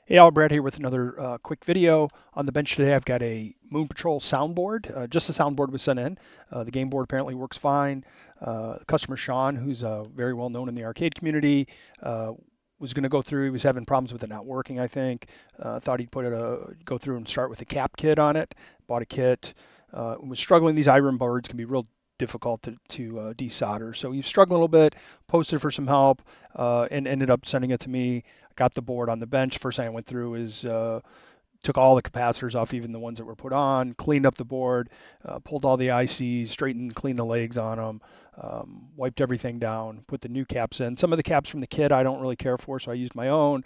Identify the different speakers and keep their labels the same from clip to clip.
Speaker 1: Hey, Al, Brad here with another quick video. On the bench today, I've got a Moon Patrol soundboard. Just the soundboard was sent in. The game board apparently works fine. Customer Sean, who's very well known in the arcade community, uh, was going to go through. He was having problems with it not working, I think. Thought he'd go through and start with a cap kit on it. Bought a kit. Was struggling. These iron boards can be real difficult to desolder. So he was struggling a little bit, posted for some help, and ended up sending it to me. Got the board on the bench. First thing I went through is took all the capacitors off, even the ones that were put on, cleaned up the board, pulled all the ICs, straightened, cleaned the legs on them, wiped everything down, put the new caps in. Some of the caps from the kit I don't really care for, so I used my own,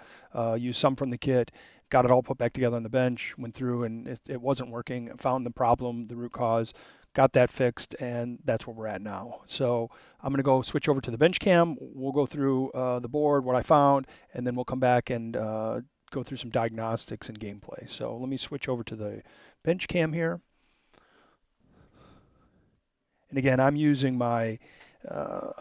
Speaker 1: used some from the kit, got it all put back together on the bench, went through and it wasn't working, found the problem, the root cause, got that fixed, and that's where we're at now. So I'm going to go switch over to the bench cam. We'll go through the board, what I found, and then we'll come back and go through some diagnostics and gameplay. So let me switch over to the bench cam here. And again, I'm using my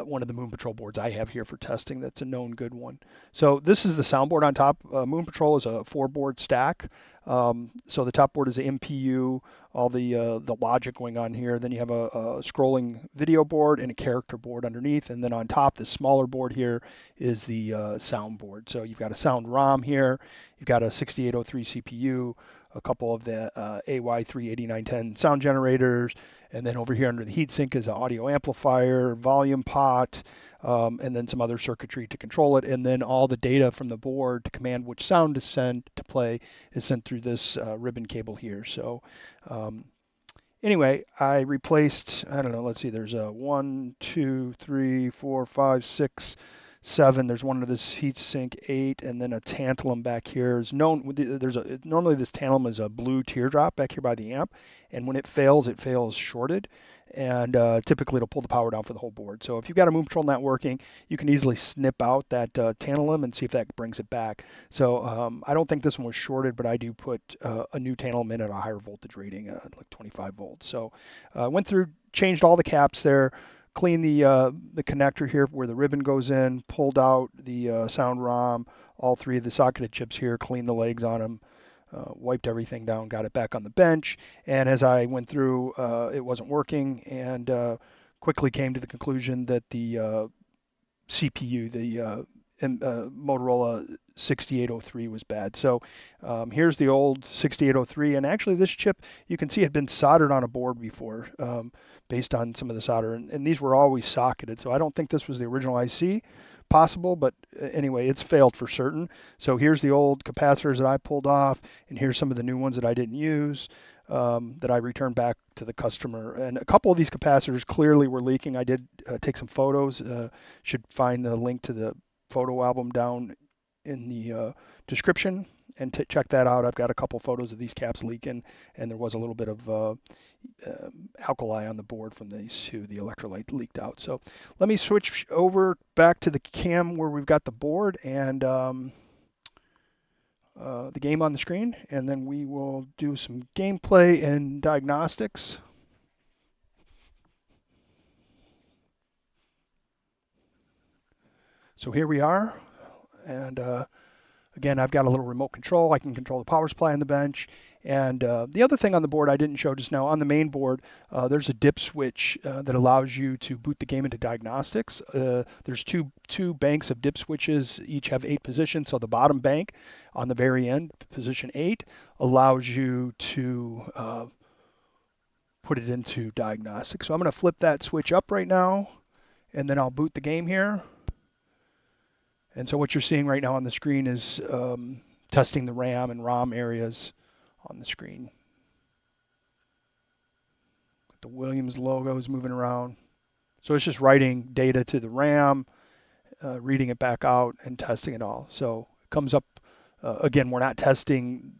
Speaker 1: one of the Moon Patrol boards I have here for testing. That's a known good one. So this is the soundboard on top. Moon Patrol is a four-board stack. So the top board is the MPU, all the logic going on here. Then you have a scrolling video board and a character board underneath. And then on top, the smaller board here is the sound board. So you've got a sound ROM here. You've got a 6803 CPU, a couple of the AY38910 sound generators, and then over here under the heatsink is an audio amplifier, volume pot, and then some other circuitry to control it. And then all the data from the board to command which sound to send to play is sent through this ribbon cable here. So um, anyway, I replaced, I don't know, let's see, there's a 1, 2, 3, 4, 5, 6, 7. There's one of this heatsink 8, and then a tantalum back here is known. Normally this tantalum is a blue teardrop back here by the amp, and when it fails shorted, and typically it'll pull the power down for the whole board. So if you've got a Moon Patrol not working, you can easily snip out that tantalum and see if that brings it back. So I don't think this one was shorted, but I do put a new tantalum in at a higher voltage rating, like 25 volts. So went through, changed all the caps there, cleaned the connector here where the ribbon goes in, pulled out the sound ROM, all three of the socketed chips here, cleaned the legs on them, wiped everything down, got it back on the bench. And as I went through, it wasn't working, and quickly came to the conclusion that the CPU, the Motorola 6803 was bad. So here's the old 6803, and actually this chip you can see had been soldered on a board before, based on some of the solder, and these were always socketed. So I don't think this was the original IC. Possible, but anyway, it's failed for certain. So here's the old capacitors that I pulled off, and here's some of the new ones that I didn't use, that I returned back to the customer. And a couple of these capacitors clearly were leaking. I did take some photos. Should find the link to the photo album down in the description and check that out. I've got a couple photos of these caps leaking, and there was a little bit of alkali on the board from these two. The electrolyte leaked out. So let me switch over back to the cam where we've got the board and the game on the screen, and then we will do some gameplay and diagnostics. So here we are, and again, I've got a little remote control. I can control the power supply on the bench. And the other thing on the board I didn't show just now, on the main board, there's a dip switch that allows you to boot the game into diagnostics. There's two banks of dip switches, each have 8 positions. So the bottom bank on the very end, position 8, allows you to put it into diagnostics. So I'm going to flip that switch up right now, and then I'll boot the game here. And so what you're seeing right now on the screen is testing the RAM and ROM areas on the screen. The Williams logo is moving around. So it's just writing data to the RAM, reading it back out, and testing it all. So it comes up, again, we're not testing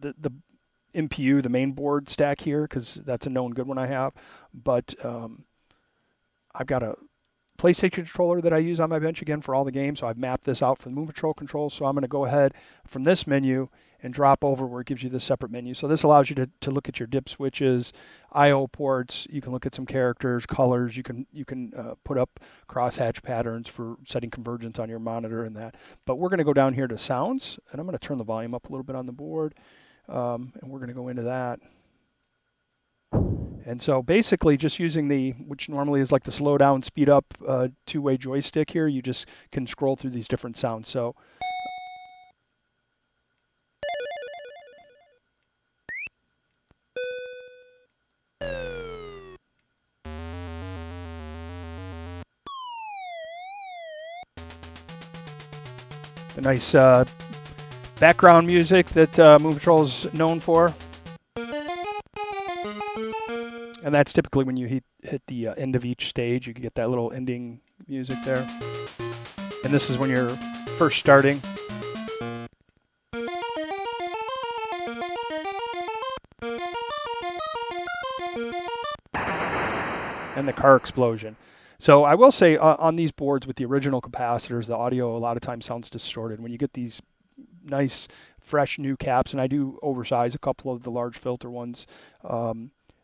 Speaker 1: the MPU, the main board stack here, because that's a known good one I have. But I've got a PlayStation controller that I use on my bench again for all the games. So I've mapped this out for the Moon Patrol controls. So I'm going to go ahead from this menu and drop over where it gives you this separate menu. So this allows you to look at your dip switches, I/O ports. You can look at some characters, colors. You can put up crosshatch patterns for setting convergence on your monitor and that. But we're going to go down here to sounds, and I'm going to turn the volume up a little bit on the board, and we're going to go into that. And so basically just using which normally is like the slow down, speed up two-way joystick here, you just can scroll through these different sounds. So the nice background music that Moon Patrol is known for. And that's typically when you hit the end of each stage, you get that little ending music there. And this is when you're first starting. And the car explosion. So I will say on these boards with the original capacitors, the audio a lot of times sounds distorted. When you get these nice, fresh new caps, and I do oversize a couple of the large filter ones,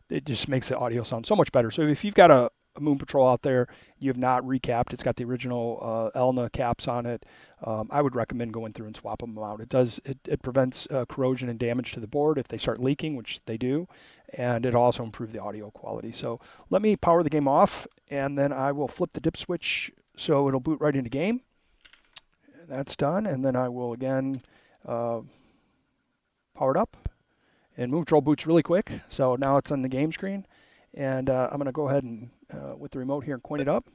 Speaker 1: it just makes the audio sound so much better. So if you've got a Moon Patrol out there, you have not recapped, it's got the original Elna caps on it, I would recommend going through and swapping them out. It prevents corrosion and damage to the board if they start leaking, which they do, and it also improves the audio quality. So let me power the game off, and then I will flip the dip switch so it'll boot right into game. That's done, and then I will again power it up. And Moon Patrol boots really quick, so now it's on the game screen. And I'm going to go ahead and, with the remote here, and coin it up.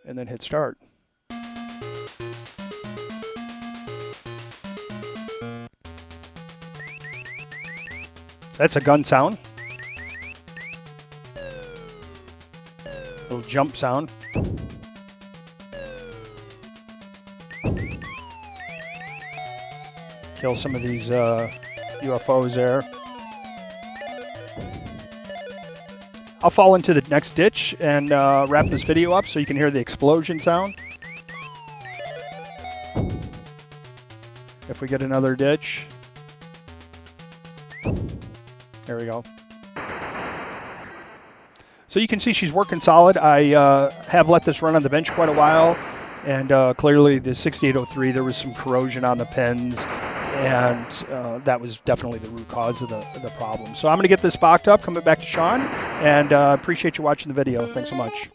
Speaker 1: And then hit start. That's a gun sound. Little jump sound. Kill some of these UFOs there. I'll fall into the next ditch and wrap this video up so you can hear the explosion sound. If we get another ditch. There we go. So you can see she's working solid. I have let this run on the bench quite a while, and clearly the 6803, there was some corrosion on the pins, and that was definitely the root cause of the problem. So I'm going to get this boxed up, coming back to Sean, and appreciate you watching the video. Thanks so much.